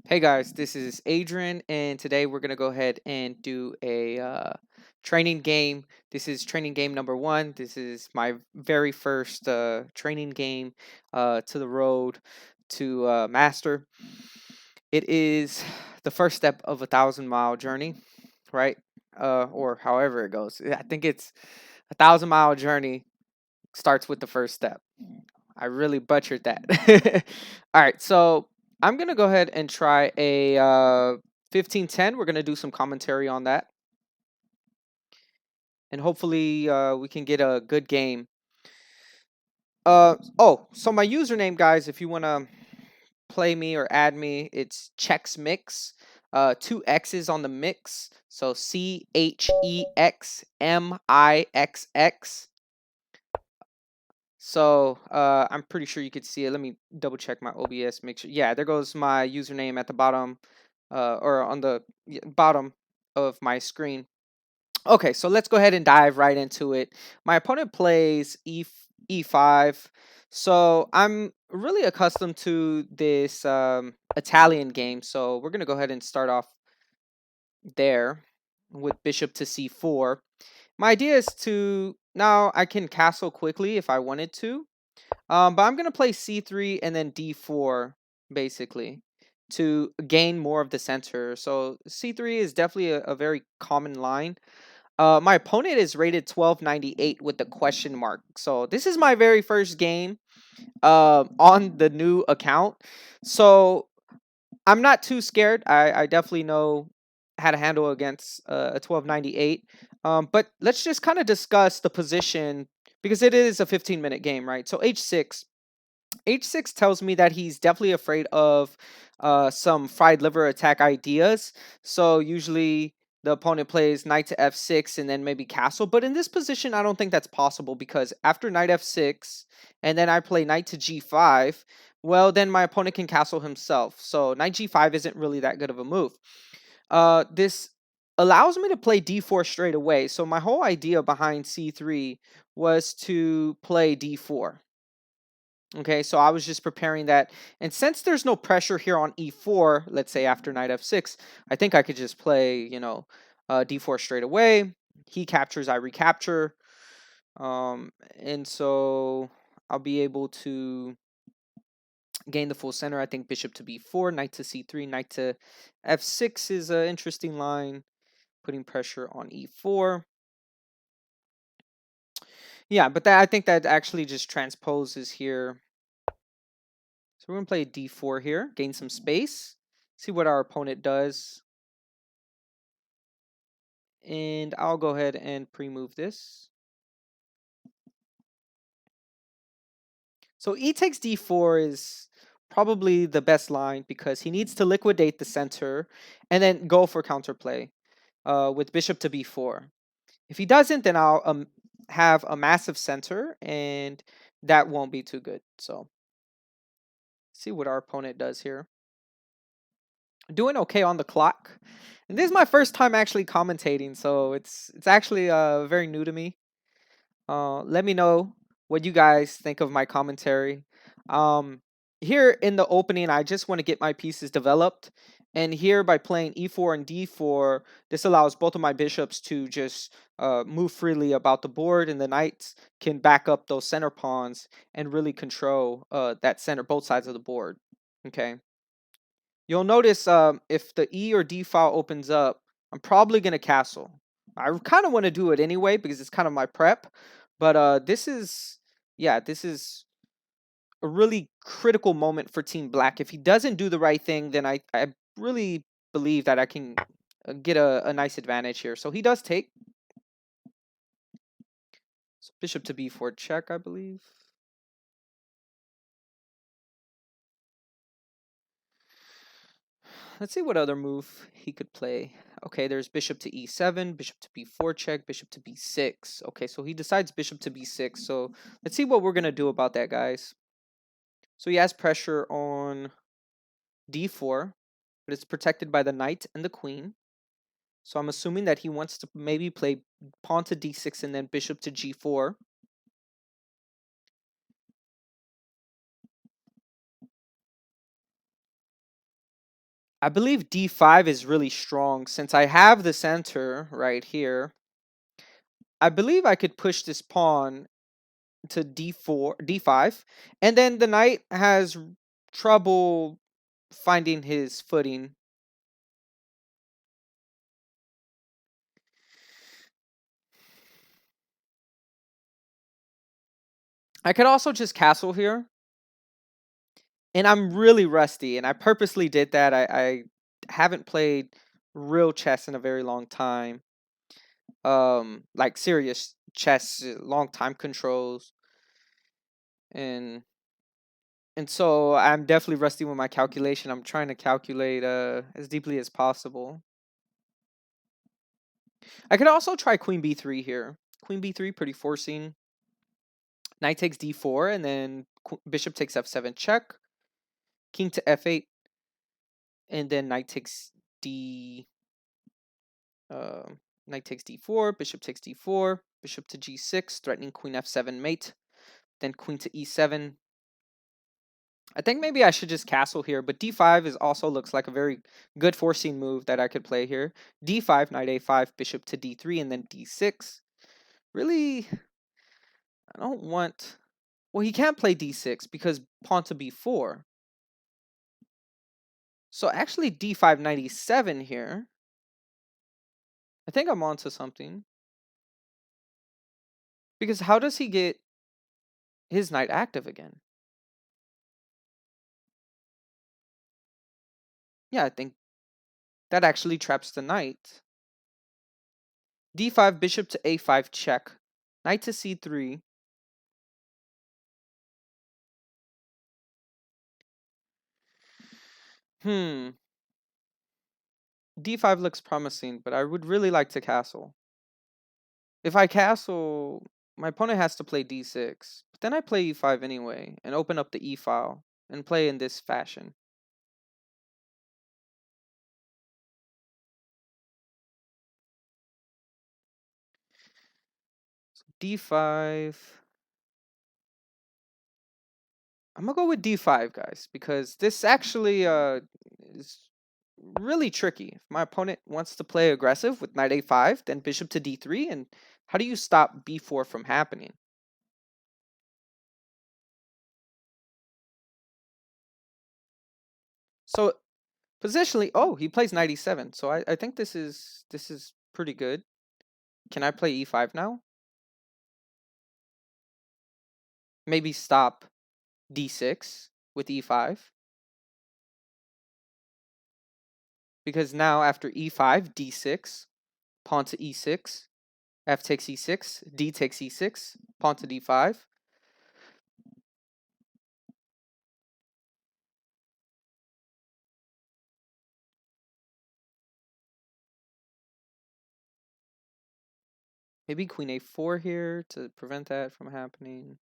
Hey guys, this is Adrian, and today we're gonna go ahead and do a training game. This is training game number one. This is my very first training game to the road to master. It is the first step of a 1,000-mile journey, right? Or however it goes. I think it's 1,000-mile journey starts with the first step. I really butchered that. All right, so I'm gonna go ahead and try a 15-10. We're gonna do some commentary on that, and hopefully we can get a good game. So my username, guys, if you wanna play me or add me, it's Chex Mix. Two X's on the mix, so CHEXMIXX. So I'm pretty sure you could see it. Let me double check my OBS. Make sure. Yeah, there goes my username at the bottom, or on the bottom of my screen. Okay, so let's go ahead and dive right into it. My opponent plays E5, so I'm really accustomed to this Italian game. So we're gonna go ahead and start off there with bishop to C4. My idea is to now I can castle quickly if I wanted to. But I'm gonna play c3 and then d4 basically to gain more of the center. So c3 is definitely a very common line. My opponent is rated 1298 with the question mark. So this is my very first game on the new account. So I'm not too scared. I definitely know how to handle against a 1298. But let's just kind of discuss the position because it is a 15-minute game, right? So h6. H6 tells me that he's definitely afraid of some fried liver attack ideas. So usually the opponent plays knight to f6 and then maybe castle. But in this position, I don't think that's possible because after knight f6 and then I play knight to g5, well, then my opponent can castle himself. So knight g5 isn't really that good of a move. This allows me to play d4 straight away. So my whole idea behind c3 was to play d4. Okay, so I was just preparing that. And since there's no pressure here on e4, let's say after knight f6, I think I could just play, d4 straight away. He captures, I recapture. And so I'll be able to gain the full center. I think bishop to b4, knight to c3, knight to f6 is an interesting line, putting pressure on e4. Yeah, but I think that actually just transposes here. So we're going to play d4 here, gain some space, see what our opponent does. And I'll go ahead and pre-move this. So e takes d4 is probably the best line because he needs to liquidate the center and then go for counterplay with bishop to b4. If he doesn't, then I'll have a massive center and that won't be too good. So see what our opponent does here. Doing okay on the clock. And this is my first time actually commentating, so it's actually very new to me. Let me know what you guys think of my commentary. Um, Here in the opening, I just want to get my pieces developed. And here by playing e4 and d4, this allows both of my bishops to just move freely about the board, and the knights can back up those center pawns and really control that center, both sides of the board. Okay. You'll notice if the E or D file opens up, I'm probably going to castle. I kind of want to do it anyway because it's kind of my prep. But this is a really critical moment for Team Black. If he doesn't do the right thing, then I really believe that I can get a nice advantage here. So he does take. So bishop to b4 check, I believe. Let's see what other move he could play. Okay, there's bishop to e7, bishop to b4 check, bishop to b6. Okay, so he decides bishop to b6. So let's see what we're going to do about that, guys. So he has pressure on d4, but it's protected by the knight and the queen. So I'm assuming that he wants to maybe play pawn to d6 and then bishop to g4. I believe d5 is really strong since I have the center right here. I believe I could push this pawn to d4, d5, and then the knight has trouble finding his footing. I could also just castle here. And I'm really rusty, and I purposely did that. I haven't played real chess in a very long time. Like serious chess, long time controls, and so I'm definitely rusty with my calculation. I'm trying to calculate as deeply as possible. I could also try queen b3 here. Queen b3, pretty forcing. Knight takes d4, and then bishop takes f7 check. King to f8, and then knight takes d. Uh, Knight takes d4, bishop takes d4, bishop to g6, threatening queen f7 mate. Then queen to e7. I think maybe I should just castle here, but d5 is also looks like a very good forcing move that I could play here. d5, knight a5, bishop to d3, and then d6. Really, I don't want... Well, he can't play d6 because pawn to b4. So actually d5, knight e7 here. I think I'm onto something. Because how does he get his knight active again? Yeah, I think that actually traps the knight. d5, bishop to a5 check. Knight to c3. d5 looks promising, but I would really like to castle. If I castle, my opponent has to play d6. But then I play e5 anyway and open up the e file and play in this fashion. So d5. I'm gonna go with d5, guys, because this actually is really tricky. If my opponent wants to play aggressive with knight a5, then bishop to d3, and how do you stop b4 from happening? So positionally, oh, he plays knight e7. So I think this is pretty good. Can I play e5 now? Maybe stop d6 with e5. Because now after e5, d6, pawn to e6, f takes e6, d takes e6, pawn to d5. Maybe queen a4 here to prevent that from happening.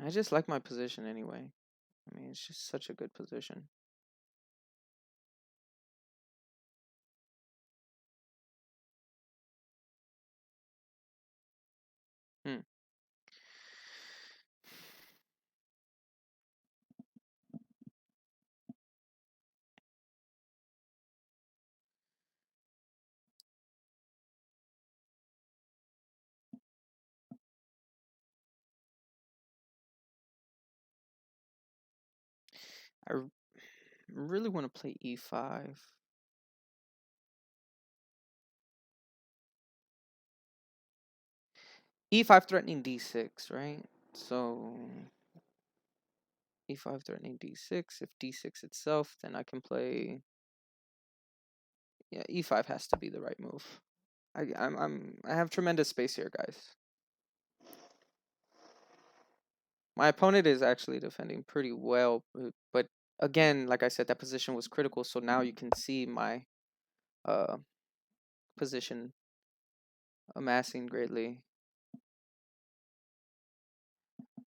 I just like my position anyway. I mean, it's just such a good position. Hmm. I really want to play e5. e5 threatening d6, right? So e5 threatening d6. If d6 itself, then I can play. Yeah, e5 has to be the right move. I have tremendous space here, guys. My opponent is actually defending pretty well, but again, like I said, that position was critical. So now you can see my uh position amassing greatly.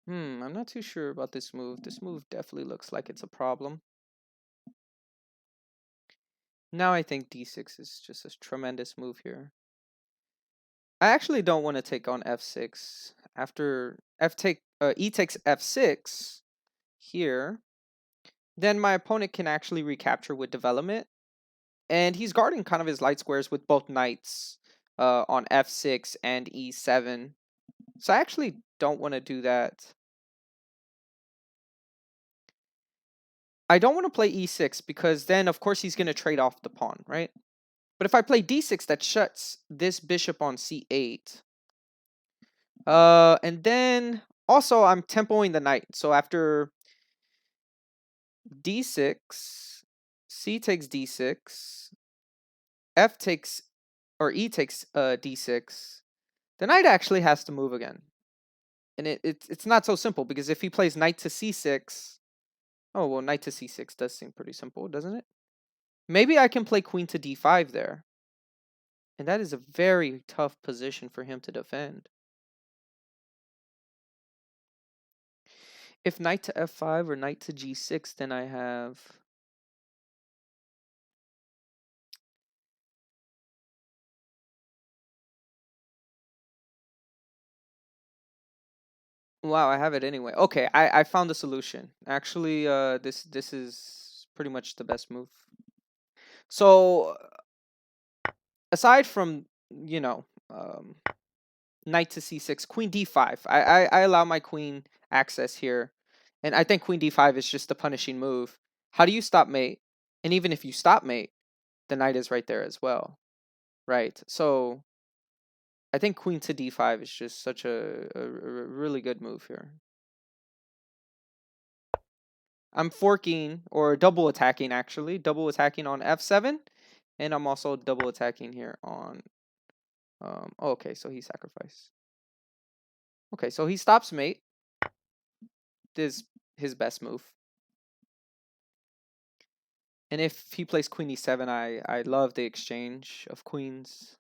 I'm not too sure about this move. This move definitely looks like it's a problem. Now I think d6 is just a tremendous move here. I actually don't want to take on f6. After e takes f6 here, then my opponent can actually recapture with development. And he's guarding kind of his light squares with both knights on f6 and e7. So I actually don't want to do that. I don't want to play e6 because then, of course, he's going to trade off the pawn, right? But if I play d6, that shuts this bishop on c8. And then also I'm tempoing the knight. So after d6, c takes d6, f takes, or e takes d6, the knight actually has to move again. And it's not so simple because if he plays knight to c6, oh, well, knight to c6 does seem pretty simple, doesn't it? Maybe I can play queen to d5 there. And that is a very tough position for him to defend. If knight to f5 or knight to g6, then I have... Wow, I have it anyway. Okay, I found the solution. Actually, this is pretty much the best move. So, aside from, you know, knight to c6, queen d5, I allow my queen access here. And I think queen d5 is just a punishing move. How do you stop mate? And even if you stop mate, the knight is right there as well, right? So I think queen to d5 is just such a really good move here. I'm forking or double attacking actually, double attacking on f7, and I'm also double attacking here on oh, okay, so he sacrificed. Okay, so he stops mate. This is his best move. And if he plays queen e7, I love the exchange of queens.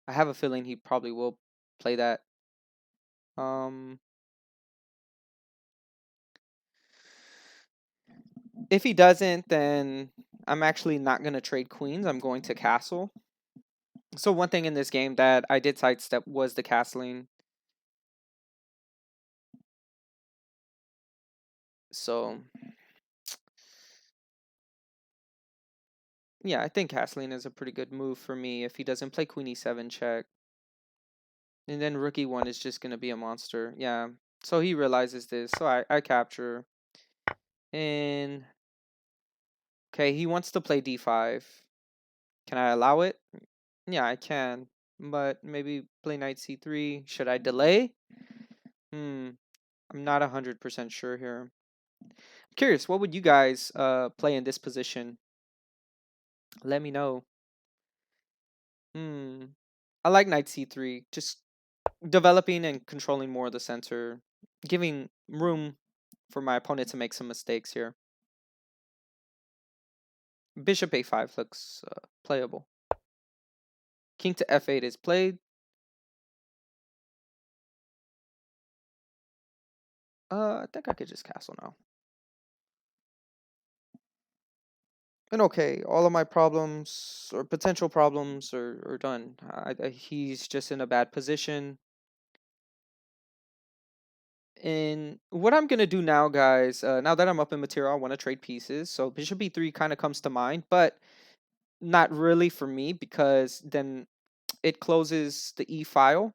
I have a feeling he probably will play that. If he doesn't, then I'm actually not going to trade queens. I'm going to castle. So one thing in this game that I did sidestep was the castling. So yeah, I think castling is a pretty good move for me if he doesn't play queen e7 check. And then rook e1 is just going to be a monster. Yeah, so he realizes this. So I capture. And okay, he wants to play d5. Can I allow it? Yeah, I can. But maybe play knight c3. Should I delay? I'm not 100% sure here. I'm curious, what would you guys play in this position? Let me know. I like knight c3. Just developing and controlling more of the center. Giving room for my opponent to make some mistakes here. Bishop a5 looks playable. King to f8 is played. I think I could just castle now. And okay, all of my problems or potential problems are done. He's just in a bad position. And what I'm going to do now, guys, now that I'm up in material, I want to trade pieces. So bishop e3 kind of comes to mind, but not really for me because then it closes the e file.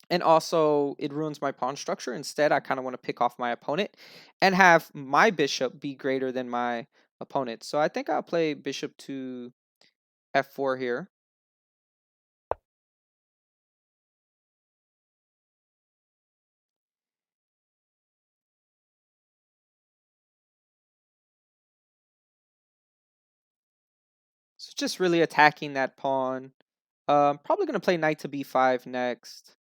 And also it ruins my pawn structure. Instead, I kind of want to pick off my opponent and have my bishop be greater than my opponent. So I think I'll play bishop to f4 here. So just really attacking that pawn. Probably going to play knight to b5 next.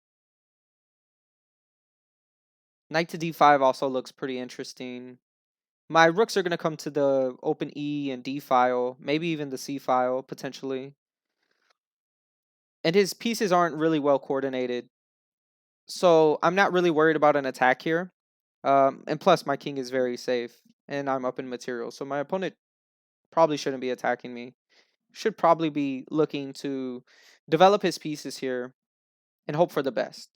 Knight to d5 also looks pretty interesting. My rooks are going to come to the open E and D file, maybe even the C file, potentially. And his pieces aren't really well coordinated. So I'm not really worried about an attack here. And plus, my king is very safe, and I'm up in material. So my opponent probably shouldn't be attacking me. Should probably be looking to develop his pieces here and hope for the best.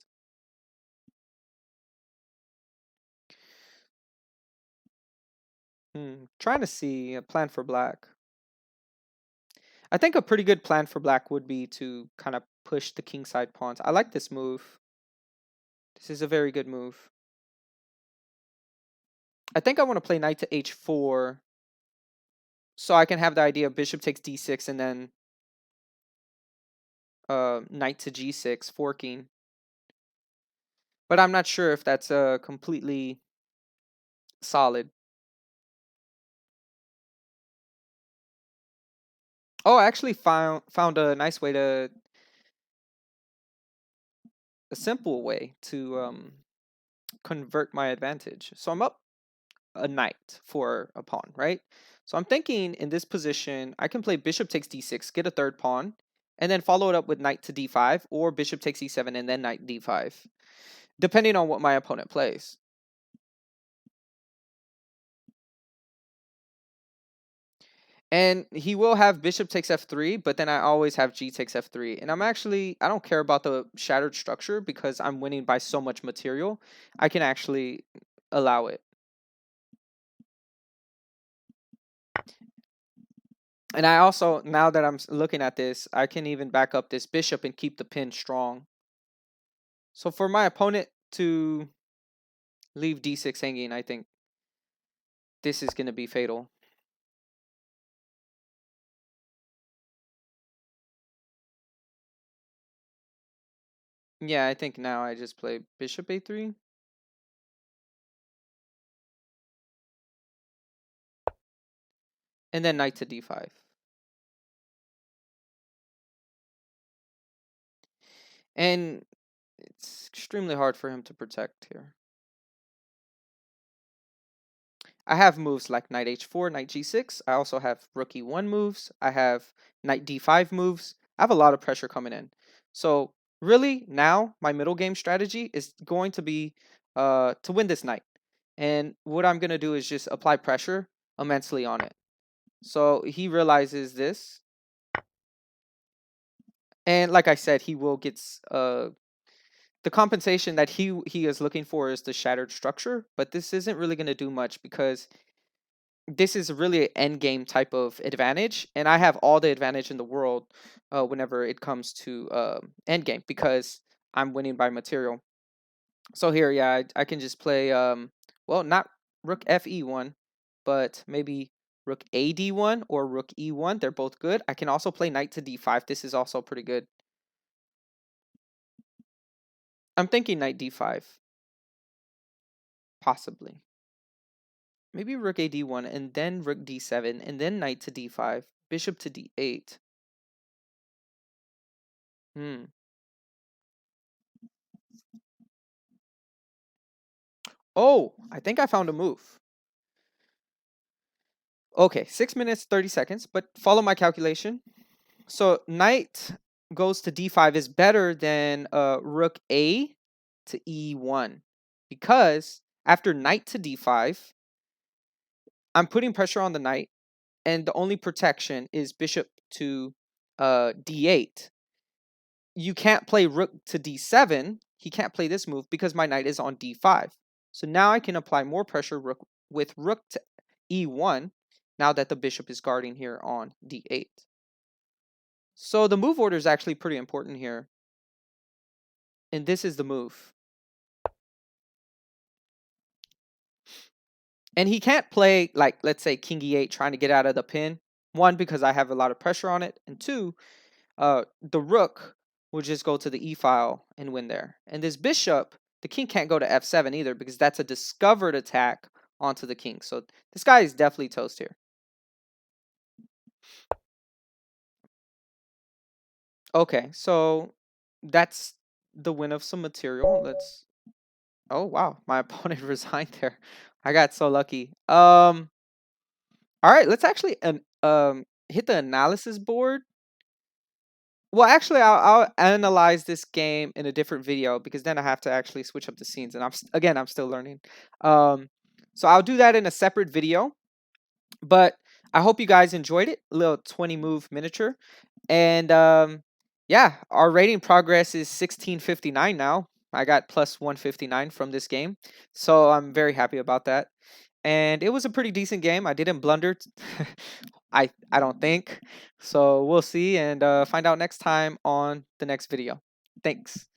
Trying to see a plan for black. I think a pretty good plan for black would be to kind of push the kingside pawns. I like this move. This is a very good move. I think I want to play knight to h4 so I can have the idea of bishop takes d6 and then knight to g6 forking. But I'm not sure if that's completely solid. Oh, I actually found a nice way to a simple way to convert my advantage. So I'm up a knight for a pawn, right? So I'm thinking in this position, I can play bishop takes d6, get a third pawn, and then follow it up with knight to d5, or bishop takes e7 and then knight d5, depending on what my opponent plays. And he will have bishop takes f3, but then I always have g takes f3. And I don't care about the shattered structure because I'm winning by so much material. I can actually allow it. And I also, now that I'm looking at this, I can even back up this bishop and keep the pin strong. So for my opponent to leave d6 hanging, I think this is going to be fatal. Yeah, I think now I just play bishop a3. And then knight to d5. And it's extremely hard for him to protect here. I have moves like knight h4, knight g6. I also have rook e1 moves. I have knight d5 moves. I have a lot of pressure coming in. So really now my middle game strategy is going to be to win this knight. And what I'm going to do is just apply pressure immensely on it. So he realizes this. And like I said, he will get the compensation that he is looking for is the shattered structure, but this isn't really going to do much because this is really an end game type of advantage, and I have all the advantage in the world whenever it comes to end game because I'm winning by material. So here, yeah, I can just play well, not rook fe1, but maybe rook ad1 or rook e1. They're both good. I can also play knight to d5. This is also pretty good. I'm thinking knight d5, possibly. Maybe rook a d1 and then rook d7 and then knight to d5, bishop to d8. Hmm. Oh, I think I found a move. Okay, 6 minutes, 30 seconds, but follow my calculation. So knight goes to d5 is better than rook a to e1 because after knight to d5, I'm putting pressure on the knight, and the only protection is bishop to d8. You can't play rook to d7. He can't play this move because my knight is on d5. So now I can apply more pressure with rook to e1 now that the bishop is guarding here on d8. So the move order is actually pretty important here. And this is the move. And he can't play, like, let's say king e8 trying to get out of the pin. One, because I have a lot of pressure on it. And two, the rook will just go to the e file and win there. And this bishop, the king can't go to f7 either because that's a discovered attack onto the king. So this guy is definitely toast here. Okay, so that's the win of some material. Let's. Oh wow, my opponent resigned there. I got so lucky. All right, let's actually hit the analysis board. Well, actually, I'll analyze this game in a different video because then I have to actually switch up the scenes, and I'm still learning. So I'll do that in a separate video. But I hope you guys enjoyed it. A little 20 move miniature, and yeah, our rating progress is 1659 now. I got plus 159 from this game, so I'm very happy about that. and it was a pretty decent game. I didn't blunder. I don't think so. We'll see and find out next time on the next video. Thanks.